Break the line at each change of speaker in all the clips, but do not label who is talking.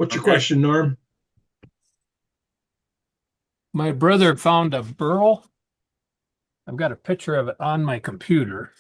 What's your
Okay.
question, Norm?
My brother found a burl. I've got a picture of it on my computer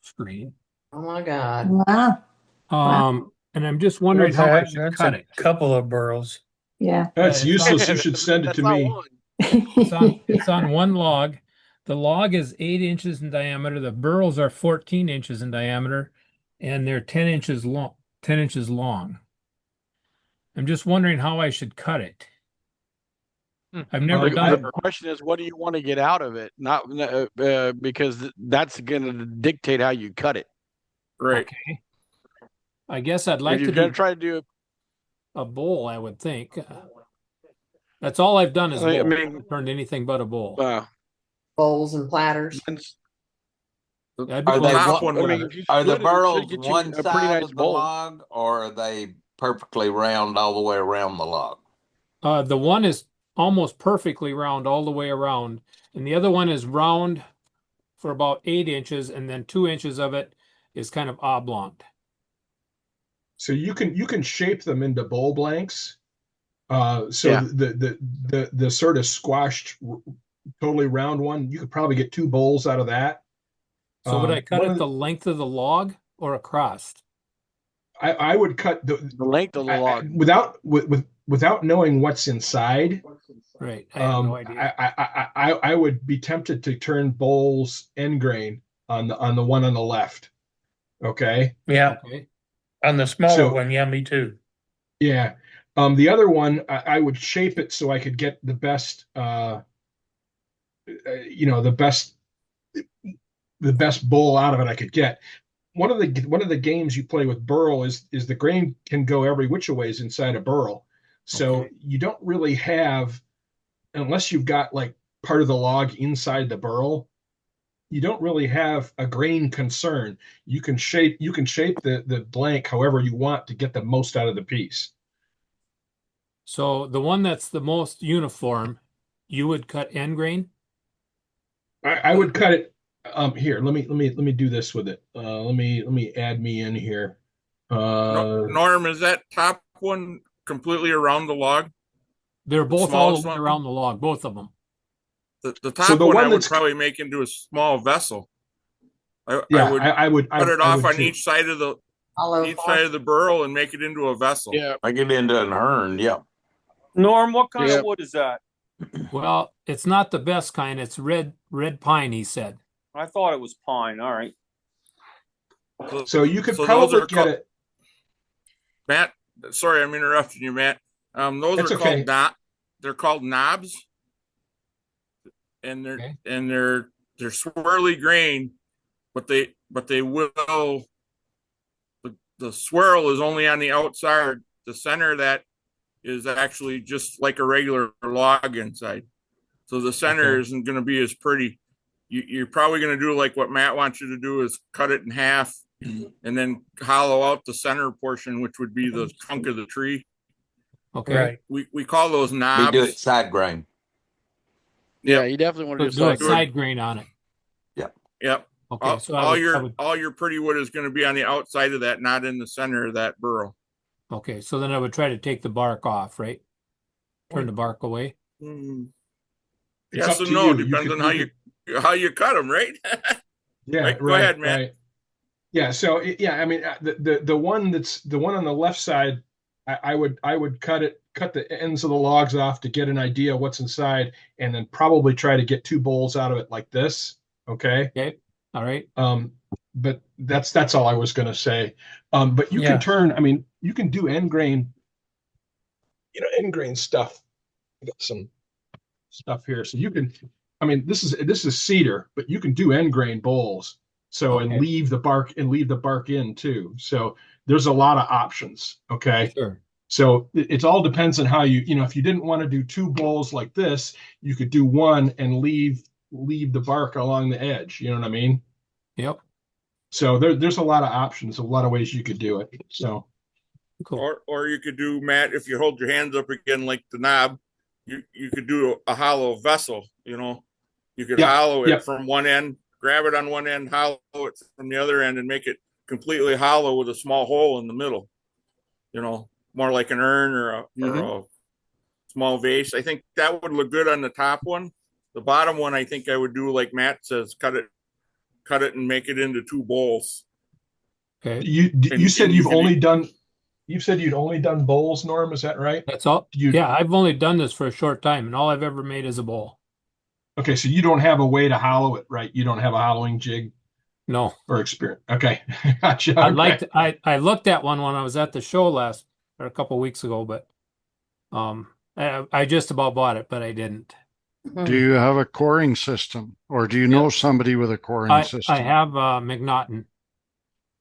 screen.
Oh my God.
Wow. Wow.
And I'm just wondering how I should
That's
cut
a
it.
couple of burls.
Yeah.
That's
It's on
useless. You should send it
That's
to
not
me.
one.
it's on one log. The log is 8 inches in diameter. The burls are 14 inches in diameter, and they're 10 inches long. 10 inches long. I'm just wondering how I should cut it.
Hmm.
I've never
The,
done
the
it.
question is, what do you want to get out of it? Not because that's going to dictate how you cut it.
Right.
Okay. I guess I'd
If
like
you're
to
going to
do
try to do,
a bowl, I would think. That's all I've done is
I
bowl. I
mean,
haven't turned anything but a bowl.
Bowls and platters.
That'd be
Are
The
they
fine.
top
one?
one
I
would.
mean, if you
Are the
split it, it should
burls
get you
one
a pretty
side
nice
of the
bowl.
log, or are they perfectly round all the way around the log?
The one is almost perfectly round all the way around, and the other one is round for about 8 inches, and then 2 inches of it is kind of oblong.
So you can shape them into bowl blanks. So
Yeah.
the sort of squashed, totally round one, you could probably get two bowls out of that.
So would I cut
One
it
of
the length of the log or across?
I would cut
The length of the log.
without knowing what's inside.
Right. I have no idea.
I would be tempted to turn bowls end grain on the one on the left. Okay.
Yeah.
Okay.
On the smaller
So
one, yeah, me too.
yeah. The other one, I would shape it so I could get the best, the best bowl out of it I could get. One of the games you play with Burl is the grain can go every which ways inside a Burl. So
Okay.
you don't really have, unless you've got like part of the log inside the Burl, you don't really have a grain concern. You can shape the blank however you want to get the most out of the piece.
So the one that's the most uniform, you would cut end grain?
I would cut it. Here, let me do this with it. Let me add me in here.
Norm, is that top one completely around the log?
They're
The
both all the
smallest
way
one?
around the log, both of them.
The
So
top
the
one I
one
would
that's
probably make into a small vessel. I
yeah,
would
I would
cut it
I
off
would
on
too.
each side of the
Hollow part.
burl and make it into a vessel.
Yeah.
I get into an urn. Yeah.
Norm, what kind
Yeah.
of wood is that?
Well, it's not the best kind. It's red pine, he said.
I thought it was pine. All right.
So you could
So those
probably
are
get
called,
it.
Matt. Sorry, I'm interrupting you, Matt. Those
That's
are
okay.
they're called knobs, and
Okay.
they're swirly grain, but they will the swirl is only on the outside. The center of that is actually just like a regular log inside. So the center
Okay.
isn't going to be as pretty. You're probably going to do like what Matt wants you to do is cut it in half and then hollow out the center portion, which would be the trunk of the tree.
Okay.
Right.
We call those
We
knobs.
do it side grain.
Yeah, you definitely want to
So
do
do a
side
side grain on it.
Yep.
Okay. So I would
All your pretty wood is going to be on the outside of that, not in the center of that burrow.
okay. So then I would try to take the bark off, right? Turn the bark away.
Mm.
It's
Yes
up
and
to
no,
you.
depends on
You
how you cut them, right?
Yeah,
Right, go
right,
ahead, Matt.
right. Yeah, so yeah, I mean the one on the left side, I would cut the ends of the logs off to get an idea what's inside, and then probably try to get two bowls out of it like this. Okay.
Okay. All right.
But that's all I was gonna say. But you
Yeah.
can turn, I mean, you can do end grain, end grain stuff. I got some stuff here. So you can, I mean, this is cedar, but you can do end grain bowls. So
Okay.
and leave the bark in too. So there's a lot of options. Okay.
Sure.
So it all depends on how if you didn't want to do two bowls like this, you could do one and leave the bark along the edge. You know what I mean?
Yep.
So there's a lot of options, a lot of ways you could do it. So
Cool.
Or you could do, Matt, if you hold your hands up again like the knob, you could do a hollow vessel. You could
Yep,
hollow it
yep.
from one end, grab it on one end, hollow it from the other end, and make it completely hollow with a small hole in the middle. more like an urn or a small vase. I think that would look good on the top one. The bottom one, I think I would do like Matt says, cut it and make it into 2 bowls.
Okay,
You said
and
you've
can-
only done. You said you'd only done bowls, Norm. Is that right?
that's all.
You
Yeah, I've only done this for a short time, and all I've ever made is a bowl.
okay? So you don't have a way to hollow it, right? You don't have a hollowing jig
No,
or experience. Okay, gotcha.
I'd
Okay.
like to. I looked at one when I was at the show a couple weeks ago, but I just about bought it, but I didn't.
Do you have a coring system, or do you know somebody with a coring system?
I have McNaughton.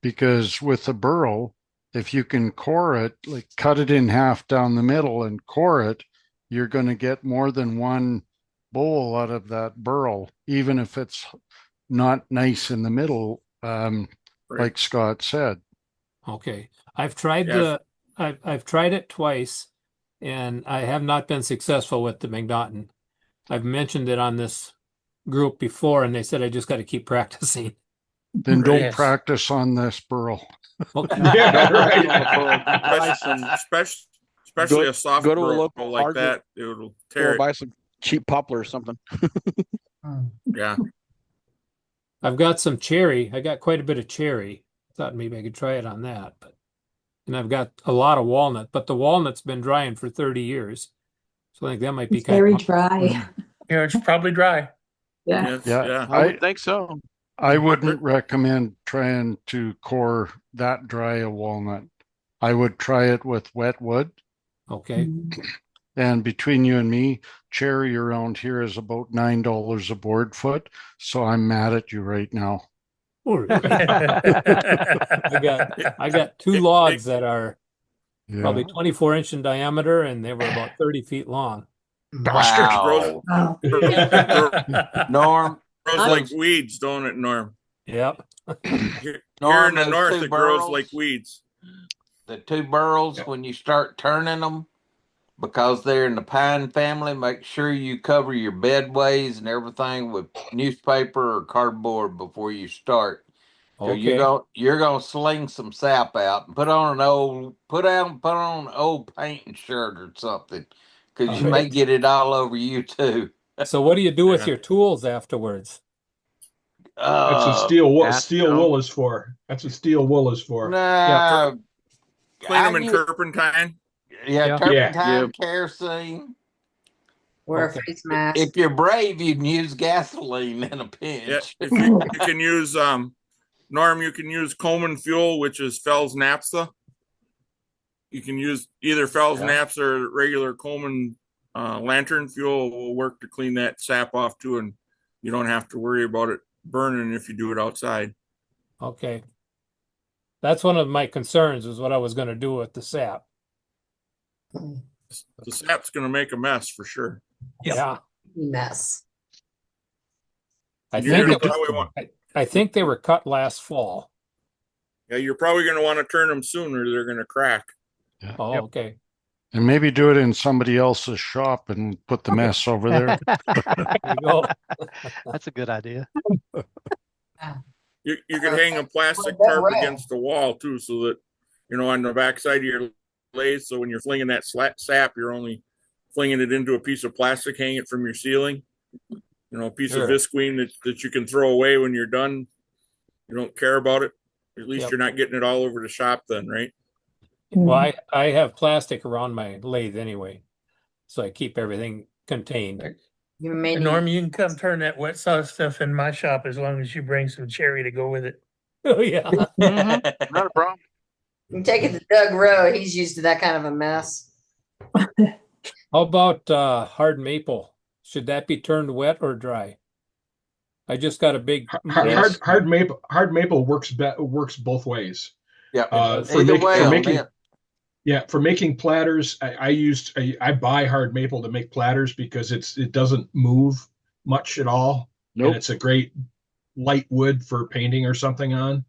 Because with the burl, if you can core it, like cut it in half down the middle and core it, you're going to get more than one bowl out of that burl, even if it's not nice in the middle, like Scott said.
Okay, I've tried
Yes.
I've tried it twice, and I have not been successful with the McNaughton. I've mentioned it on this group before, and they said I just got to keep practicing.
Then don't
Yes.
practice on this burl.
Okay.
Yeah, right.
Especially a soft
go to a
burl
local
like
hardware
that, it'll
Or
tear it.
buy some cheap poplar or something.
Yeah.
I've got some cherry. I got quite a bit of cherry. Thought maybe I could try it on that, and I've got a lot of walnut, but the walnut's been drying for 30 years. So I think that might be
It's very
kind of
dry.
Yeah, it's probably dry.
Yeah.
Yes,
Yeah.
yeah.
I would think so.
I wouldn't recommend trying to core that dry a walnut. I would try it with wet wood.
okay.
And between you and me, cherry around here is about $9 a board foot. So I'm mad at you right now.
Oh, really? I got 2 logs that are
Yeah.
probably 24-inch in diameter, and they were about 30 feet long.
Wow.
Wow.
Norm,
Grows like weeds, don't it, Norm?
Yep.
Here
Norm,
in the
those
north,
2
it grows
burls,
like weeds.
the 2 burls, when you start turning them, because they're in the pine family, make sure you cover your bedways and everything with newspaper or cardboard before you start. So
Okay.
you're gonna sling some sap out and put on an old painting shirt or something, because you
All
may
right.
get it all over you too.
So what do you do with
Yeah.
your tools afterwards?
That's what steel wool.
That's
Steel
no.
wool is for. That's what steel wool is for.
Nah,
Clean them in
you-
turpentine.
yeah,
Yeah.
turpentine, kerosene.
Wear
Okay.
a face mask.
If you're brave, you can use gasoline in a pinch.
Yeah. If you can use Norm, you can use Coleman fuel, which is Fells naphtha. You can use either Fells
Yeah.
naphtha or regular Coleman lantern fuel will work to clean that sap off too, and you don't have to worry about it burning if you do it outside.
Okay. That's one of my concerns, was what I was going to do with the sap.
The sap's going to make a mess for sure.
Yeah.
Mess.
I
You're
think
gonna
it was-
probably want-
I think they were cut last fall.
yeah, you're probably going to want to turn them sooner. They're going to crack.
Oh,
Yep.
okay.
And maybe do it in somebody else's shop and put the mess over there.
There you go.
That's a good idea.
You could hang a plastic
Well,
tarp
right.
against the wall too, so that on the backside of your lathe. So when you're flinging that sap, you're only flinging it into a piece of plastic. Hang it from your ceiling. A piece
Sure.
of visqueen that you can throw away when you're done. You don't care about it. At least
Yep.
you're not getting it all over the shop then, right?
Well, I have plastic around my lathe anyway, so I keep everything contained.
You may
And
need
Norm, you can come turn that wet sauce stuff in my shop as long as you bring some cherry to go with it.
Oh, yeah.
Not a problem.
you can take it to Doug Rowe. He's used to that kind of a mess.
How about hard maple? Should that be turned wet or dry? I just got a big
Hard maple works both ways.
Yeah.
For
Either
make-
way
for
on
making-
it.
Yeah, for making platters, I buy hard maple to make platters because it doesn't move much at all, and it's a great light wood for painting or something on.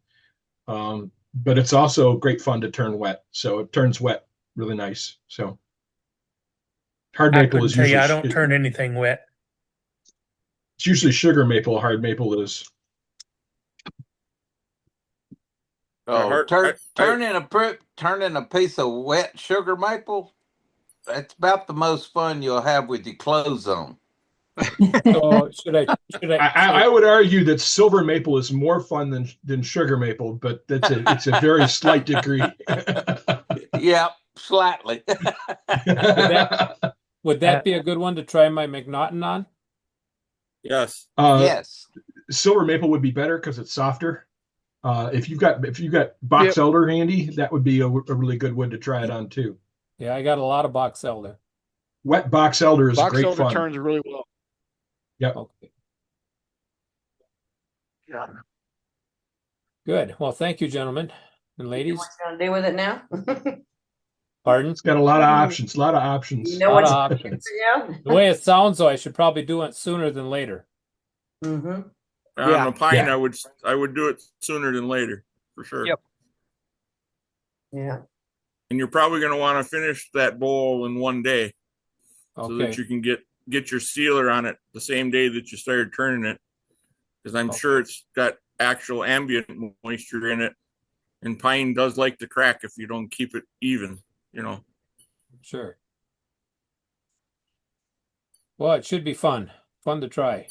But it's also great fun to turn wet, so it turns wet really nice. So hard
I
maple
couldn't
is
tell you,
usually
I don't turn anything wet.
it's usually sugar maple. Hard maple is
Oh,
I-
turning a piece of wet sugar maple. That's about the most fun you'll have with your clothes on.
So
I would argue that silver maple is more fun than sugar maple, but it's a very slight degree.
Yeah, slightly.
would that be a good one to try my McNaughton on?
Yes.
Yes.
Silver maple would be better because it's softer. If you've got box elder handy, that would be a really good wood to try it on too.
Yeah, I got a lot of box elder.
Wet box elder is
Box
great
elder
fun.
turns really well.
Yep.
Okay.
Yeah.
Good. Well, thank you, gentlemen and
You know
ladies.
what you're gonna do with it now?
Pardon?
It's got a lot of options. A lot of options.
You know
Lot
what
of
you
options.
yeah.
The way it sounds, though, I should probably do it sooner than later.
Mm-hmm.
On the pine,
Yeah.
I would do it sooner than later for sure.
Yep.
Yeah.
And you're probably going to want to finish that bowl in one day so that
Okay.
you can get your sealer on it the same day that you started turning it, because I'm sure it's got actual ambient moisture in it, and pine does like to crack if you don't keep it even.
Sure. Well, it should be fun. Fun to try.